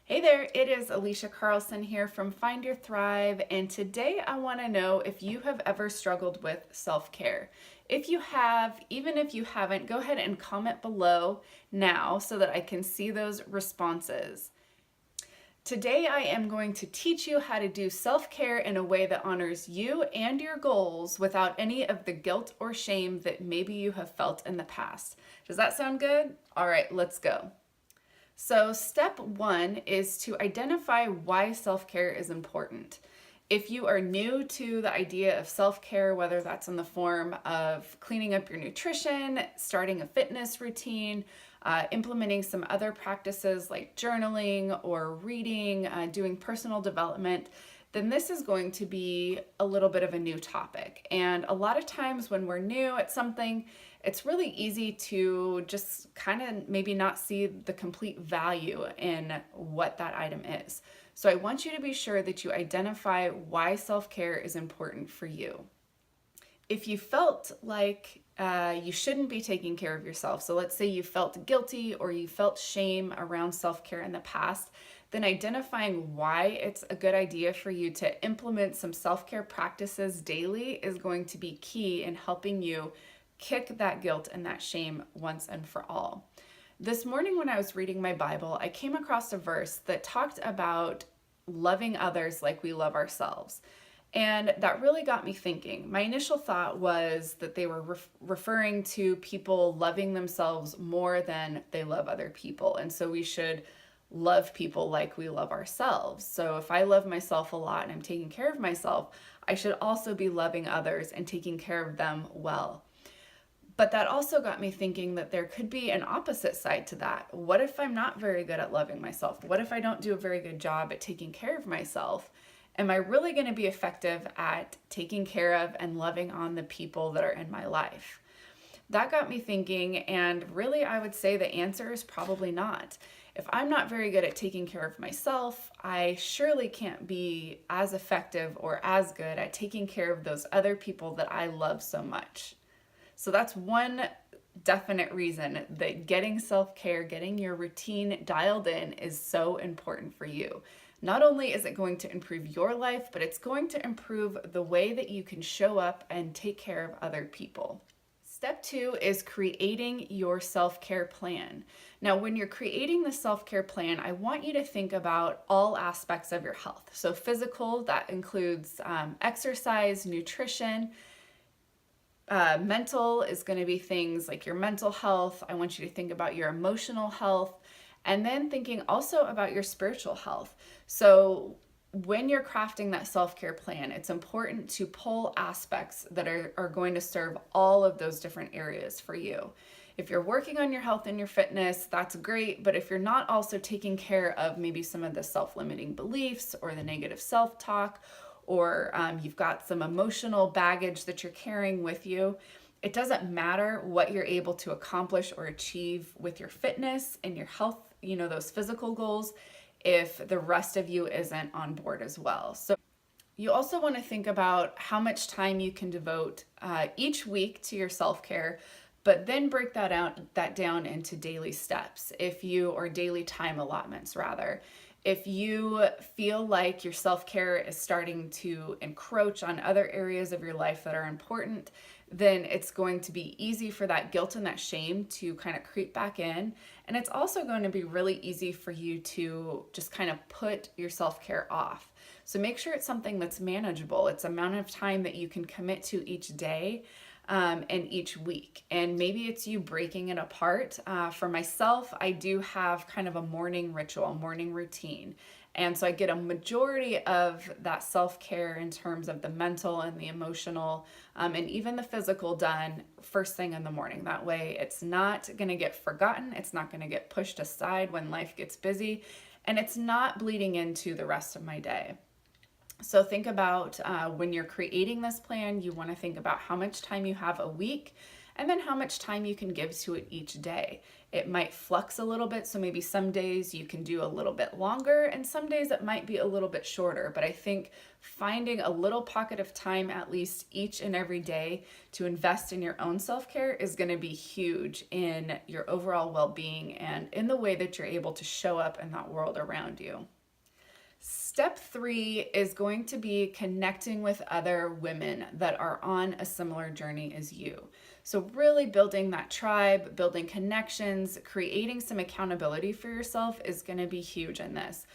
Hey there, it is Alicia Carlson here from Find Your Thrive, and today I want to know if you have ever struggled with self-care. If you have, even if you haven't, go ahead and comment below now so that I can see those responses. Today I am going to teach you how to do self-care in a way that honors you and your goals without any of the guilt or shame that maybe you have felt in the past. Does that sound good? All right, let's go. So step one is to identify why self-care is important. If you are new to the idea of self-care, whether that's in the form of cleaning up your nutrition, starting a fitness routine, implementing some other practices like journaling or reading, doing personal development, then this is going to be a little bit of a new topic. And a lot of times when we're new at something, it's really easy to just kind of maybe not see the complete value in what that item is. So I want you to be sure that you identify why self-care is important for you. If you felt like you shouldn't be taking care of yourself, so let's say you felt guilty or you felt shame around self-care in the past, then identifying why it's a good idea for you to implement some self-care practices daily is going to be key in helping you kick that guilt and that shame once and for all. This morning when I was reading my Bible, I came across a verse that talked about loving others like we love ourselves. And that really got me thinking. My initial thought was that they were referring to people loving themselves more than they love other people. And so we should love people like we love ourselves. So if I love myself a lot and I'm taking care of myself, I should also be loving others and taking care of them well. But that also got me thinking that there could be an opposite side to that. What if I'm not very good at loving myself? What if I don't do a very good job at taking care of myself? Am I really going to be effective at taking care of and loving on the people that are in my life? That got me thinking, and really I would say the answer is probably not. If I'm not very good at taking care of myself, I surely can't be as effective or as good at taking care of those other people that I love so much. So that's one definite reason that getting self-care, getting your routine dialed in is so important for you. Not only is it going to improve your life, but it's going to improve the way that you can show up and take care of other people. Step two is creating your self-care plan. Now, when you're creating the self-care plan, I want you to think about all aspects of your health. So physical, that includes exercise, nutrition. Mental is going to be things like your mental health. I want you to think about your emotional health, and then thinking also about your spiritual health. So when you're crafting that self-care plan, it's important to pull aspects that are going to serve all of those different areas for you. If you're working on your health and your fitness, that's great. But if you're not also taking care of maybe some of the self-limiting beliefs or the negative self-talk, or you've got some emotional baggage that you're carrying with you, it doesn't matter what you're able to accomplish or achieve with your fitness and your health, those physical goals, if the rest of you isn't on board as well. So you also want to think about how much time you can devote each week to your self-care, but then break that down into daily steps, or daily time allotments rather. If you feel like your self-care is starting to encroach on other areas of your life that are important, then it's going to be easy for that guilt and that shame to kind of creep back in. And it's also going to be really easy for you to just kind of put your self-care off. So make sure it's something that's manageable. It's amount of time that you can commit to each day and each week. And maybe it's you breaking it apart. For myself, I do have kind of a morning ritual, a morning routine. And so I get a majority of that self-care in terms of the mental and the emotional and even the physical done first thing in the morning. That way it's not going to get forgotten. It's not going to get pushed aside when life gets busy. And it's not bleeding into the rest of my day. So think about when you're creating this plan, you want to think about how much time you have a week, and then how much time you can give to it each day. It might flux a little bit, so maybe some days you can do a little bit longer and some days it might be a little bit shorter. But I think finding a little pocket of time at least each and every day to invest in your own self-care is going to be huge in your overall well-being and in the way that you're able to show up in that world around you. Step 3 is going to be connecting with other women that are on a similar journey as you. So really building that tribe, building connections, creating some accountability for yourself is going to be huge in this.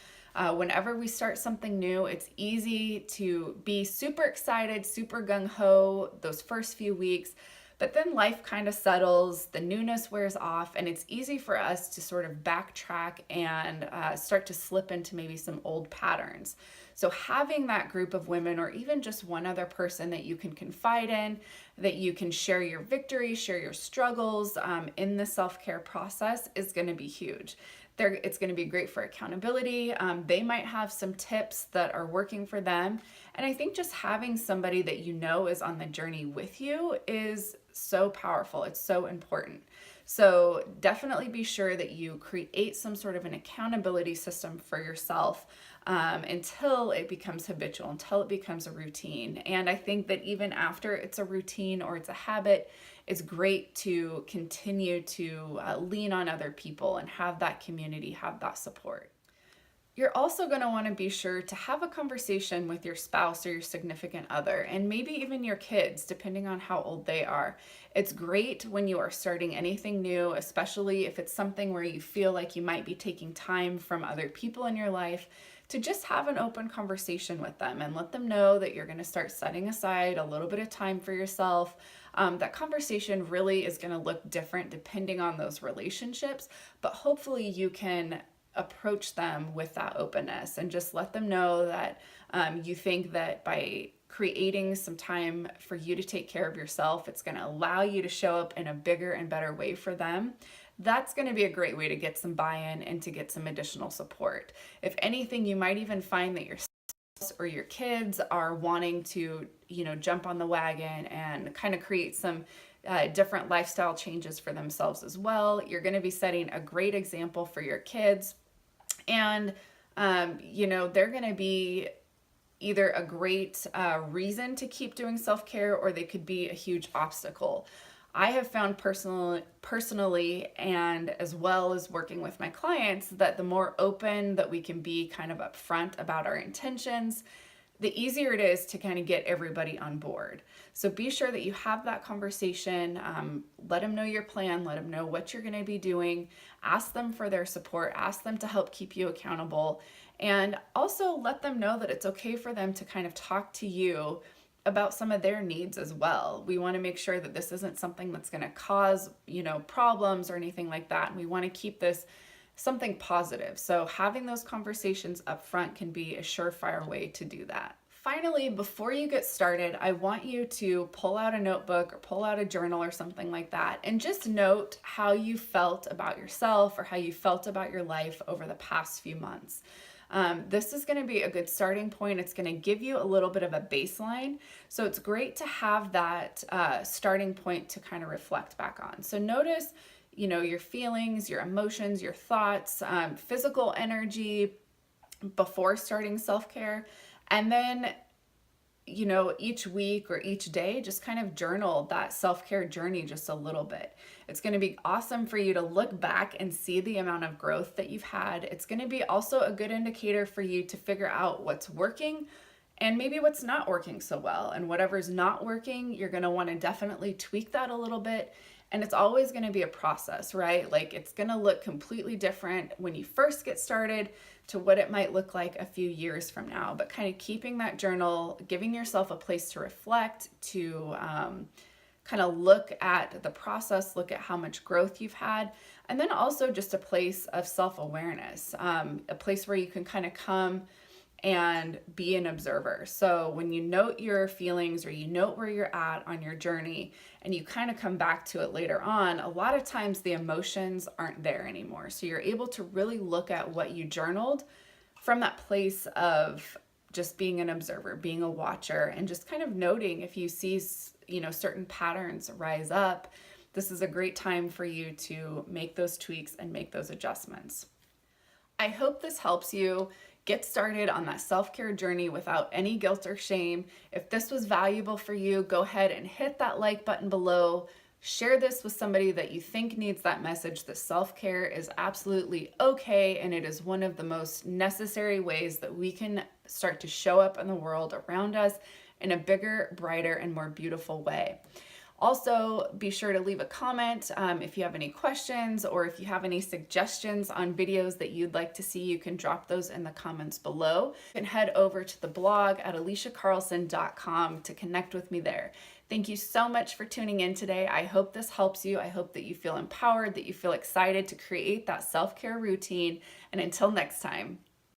Whenever we start something new, it's easy to be super excited, super gung-ho those first few weeks, but then life kind of settles, the newness wears off, and it's easy for us to sort of backtrack and start to slip into maybe some old patterns. So having that group of women, or even just one other person that you can confide in, that you can share your victories, share your struggles in the self-care process is going to be huge. It's going to be great for accountability. They might have some tips that are working for them. And I think just having somebody that you know is on the journey with you is so powerful. It's so important. So definitely be sure that you create some sort of an accountability system for yourself until it becomes habitual, until it becomes a routine. And I think that even after it's a routine or it's a habit, it's great to continue to lean on other people and have that community, have that support. You're also going to want to be sure to have a conversation with your spouse or your significant other, and maybe even your kids, depending on how old they are. It's great when you are starting anything new, especially if it's something where you feel like you might be taking time from other people in your life, to just have an open conversation with them and let them know that you're going to start setting aside a little bit of time for yourself. That conversation really is going to look different depending on those relationships, but hopefully you can approach them with that openness and just let them know that you think that by creating some time for you to take care of yourself, it's going to allow you to show up in a bigger and better way for them. That's going to be a great way to get some buy-in and to get some additional support. If anything, you might even find that your spouse or your kids are wanting to, jump on the wagon and kind of create some different lifestyle changes for themselves as well. You're going to be setting a great example for your kids. And, they're going to be either a great reason to keep doing self-care, or they could be a huge obstacle. I have found personally, and as well as working with my clients, that the more open that we can be kind of upfront about our intentions, the easier it is to kind of get everybody on board. So be sure that you have that conversation. Let them know your plan. Let them know what you're going to be doing. Ask them for their support. Ask them to help keep you accountable. And also let them know that it's okay for them to kind of talk to you about some of their needs as well. We want to make sure that this isn't something that's going to cause, problems or anything like that. And we want to keep this something positive. So having those conversations up front can be a surefire way to do that. Finally, before you get started, I want you to pull out a notebook or pull out a journal or something like that and just note how you felt about yourself or how you felt about your life over the past few months. This is going to be a good starting point. It's going to give you a little bit of a baseline. So it's great to have that starting point to kind of reflect back on. So notice, your feelings, your emotions, your thoughts, physical energy before starting self-care. And then, each week or each day, just kind of journal that self-care journey just a little bit. It's going to be awesome for you to look back and see the amount of growth that you've had. It's going to be also a good indicator for you to figure out what's working and maybe what's not working so well. And whatever's not working, you're going to want to definitely tweak that a little bit. And it's always going to be a process, right? Like it's going to look completely different when you first get started to what it might look like a few years from now. But kind of keeping that journal, giving yourself a place to reflect, to kind of look at the process, look at how much growth you've had, and then also just a place of self-awareness, a place where you can kind of come and be an observer. So when you note your feelings or you note where you're at on your journey and you kind of come back to it later on, a lot of times the emotions aren't there anymore. So you're able to really look at what you journaled from that place of just being an observer, being a watcher, and just kind of noting if you see, certain patterns rise up. this is a great time for you to make those tweaks and make those adjustments. I hope this helps you get started on that self-care journey without any guilt or shame. If this was valuable for you, go ahead and hit that like button below. Share this with somebody that you think needs that message that self-care is absolutely okay, and it is one of the most necessary ways that we can start to show up in the world around us in a bigger, brighter, and more beautiful way. Also, be sure to leave a comment if you have any questions, or if you have any suggestions on videos that you'd like to see, you can drop those in the comments below. You can head over to the blog at aliciacarlson.com to connect with me there. Thank you so much for tuning in today. I hope this helps you. I hope that you feel empowered, that you feel excited to create that self-care routine. And until next time,